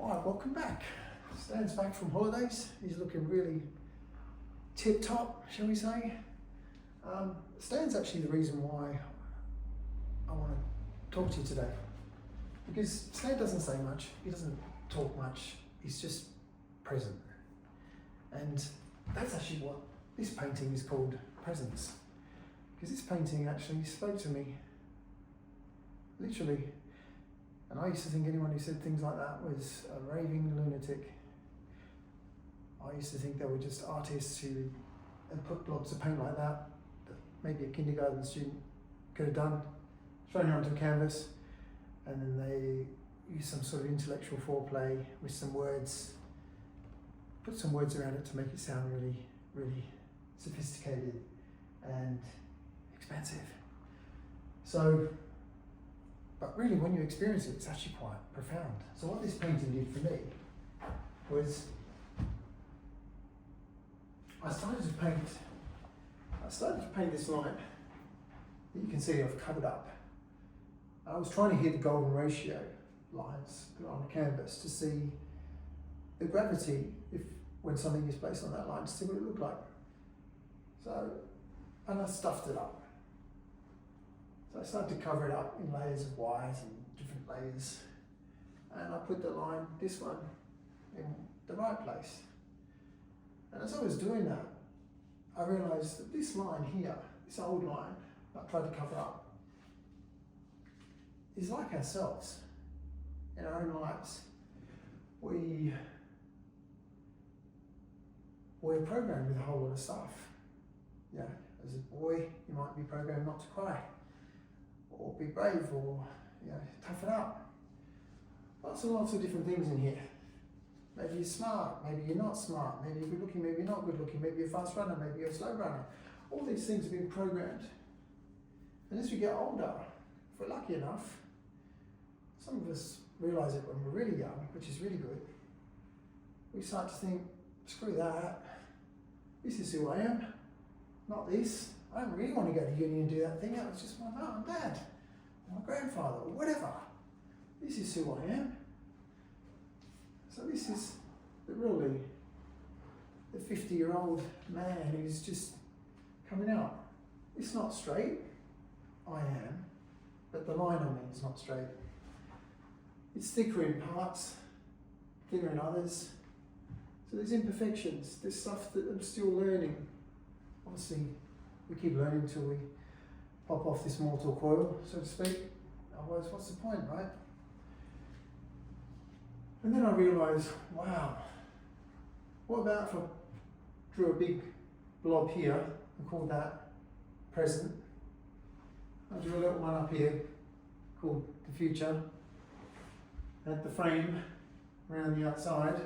Alright, welcome back. Stan's back from holidays. He's looking really tip-top, shall we say. Stan's actually the reason why I want to talk to you today. Because Stan doesn't say much, he doesn't talk much, he's just present. And that's actually what this painting is called, Presence. Because this painting actually spoke to me, literally. And I used to think anyone who said things like that was a raving lunatic. I used to think they were just artists who had put blobs of paint like that maybe a kindergarten student could have done, thrown it onto a canvas, and then they use some sort of intellectual foreplay with some words, put some words around it to make it sound really, really sophisticated and expensive. So, but really when you experience it, it's actually quite profound. So what this painting did for me was I started to paint this line that you can see I've covered up. I was trying to hit the golden ratio lines on the canvas to see the gravity when something is placed on that line, to see what it looked like. So, and I stuffed it up. So I started to cover it up in layers of white and different layers. And I put the line, this one, in the right place. And as I was doing that, I realised that this line here, this old line that I tried to cover up, is like ourselves in our own lives. We're programmed with a whole lot of stuff. Yeah, as a boy, you might be programmed not to cry, or be brave, or toughen up. Lots and lots of different things in here. Maybe you're smart, maybe you're not smart, maybe you're good looking, maybe you're not good looking, maybe you're a fast runner, maybe you're a slow runner. All these things have been programmed. And as we get older, if we're lucky enough, some of us realise it when we're really young, which is really good. We start to think, screw that, this is who I am, not this. I don't really want to go to uni and do that thing, that was just my mum and dad, or my grandfather, or whatever. This is who I am. So this is the 50-year-old man who's just coming out. It's not straight, I am, but the line on me is not straight. It's thicker in parts, thinner in others. So there's imperfections, there's stuff that I'm still learning. Obviously, we keep learning until we pop off this mortal coil, so to speak. Otherwise, what's the point, right? And then I realised, wow, what about if I drew a big blob here and called that present? I drew a little one up here called the future. Had the frame around the outside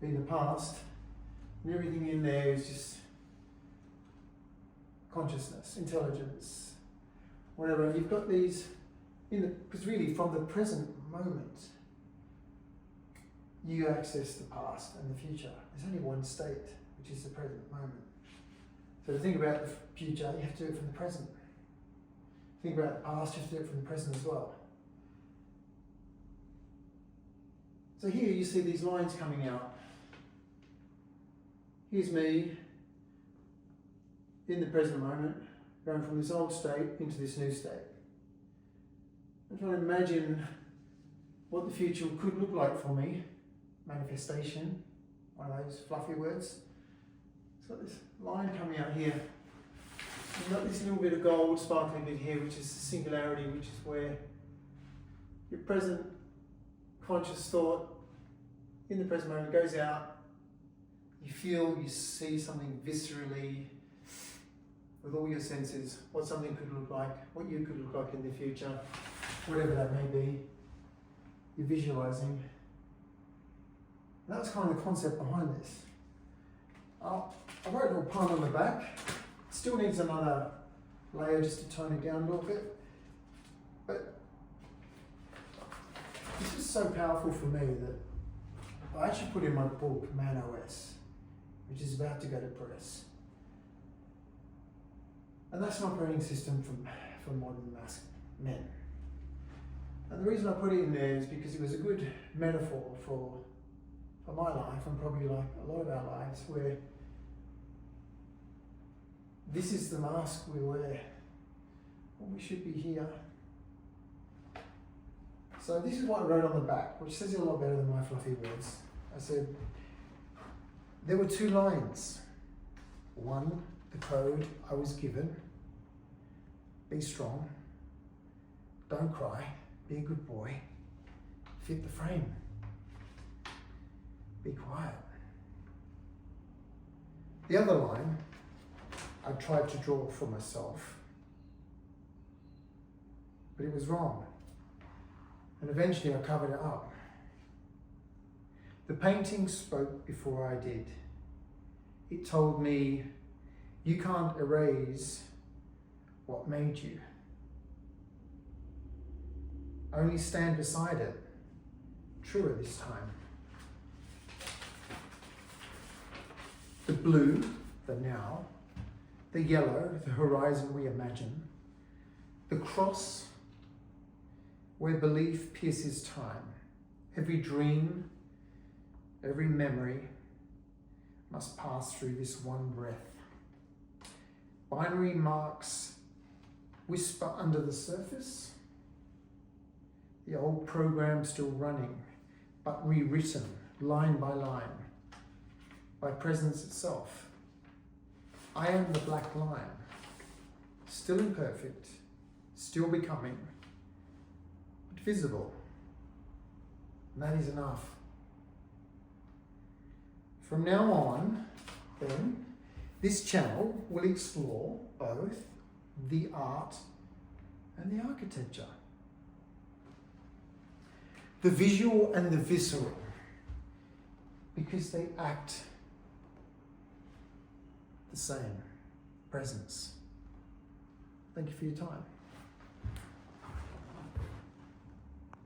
being the past, and everything in there is just consciousness, intelligence, whatever. And you've got these because really from the present moment, you access the past and the future. There's only one state, which is the present moment. So to think about the future, you have to do it from the present. Think about the past, you have to do it from the present as well. So here you see these lines coming out. Here's me in the present moment, going from this old state into this new state. I'm trying to imagine what the future could look like for me. Manifestation, one of those fluffy words. It's got this line coming out here. You've got this little bit of gold sparkling bit here, which is the singularity, which is where your present conscious thought in the present moment goes out. You feel, you see something viscerally with all your senses, what something could look like, what you could look like in the future, whatever that may be. You're visualizing. That's kind of the concept behind this. I wrote a little poem on the back. Still needs another layer just to tone it down a little bit. But this is so powerful for me that I actually put in my book, ManOS, which is about to go to press. And that's an operating system for modern masked men. And the reason I put it in there is because it was a good metaphor for my life, and probably like a lot of our lives, where this is the mask we wear. We should be here. So this is what I wrote on the back, which says it a lot better than my fluffy words. I said, there were 2 lines. One, the code I was given. Be strong. Don't cry. Be a good boy. Fit the frame. Be quiet. The other line, I tried to draw for myself, but it was wrong. And eventually I covered it up. The painting spoke before I did. It told me, you can't erase what made you. Only stand beside it. Truer this time. The blue, the now. The yellow, the horizon we imagine. The cross, where belief pierces time. Every dream, every memory must pass through this one breath. Binary marks whisper under the surface. The old program still running, but rewritten line by line by presence itself. I am the black line, still imperfect, still becoming, but visible. And that is enough. From now on, then, this channel will explore both the art and the architecture. The visual and the visceral, because they act the same presence. Thank you for your time.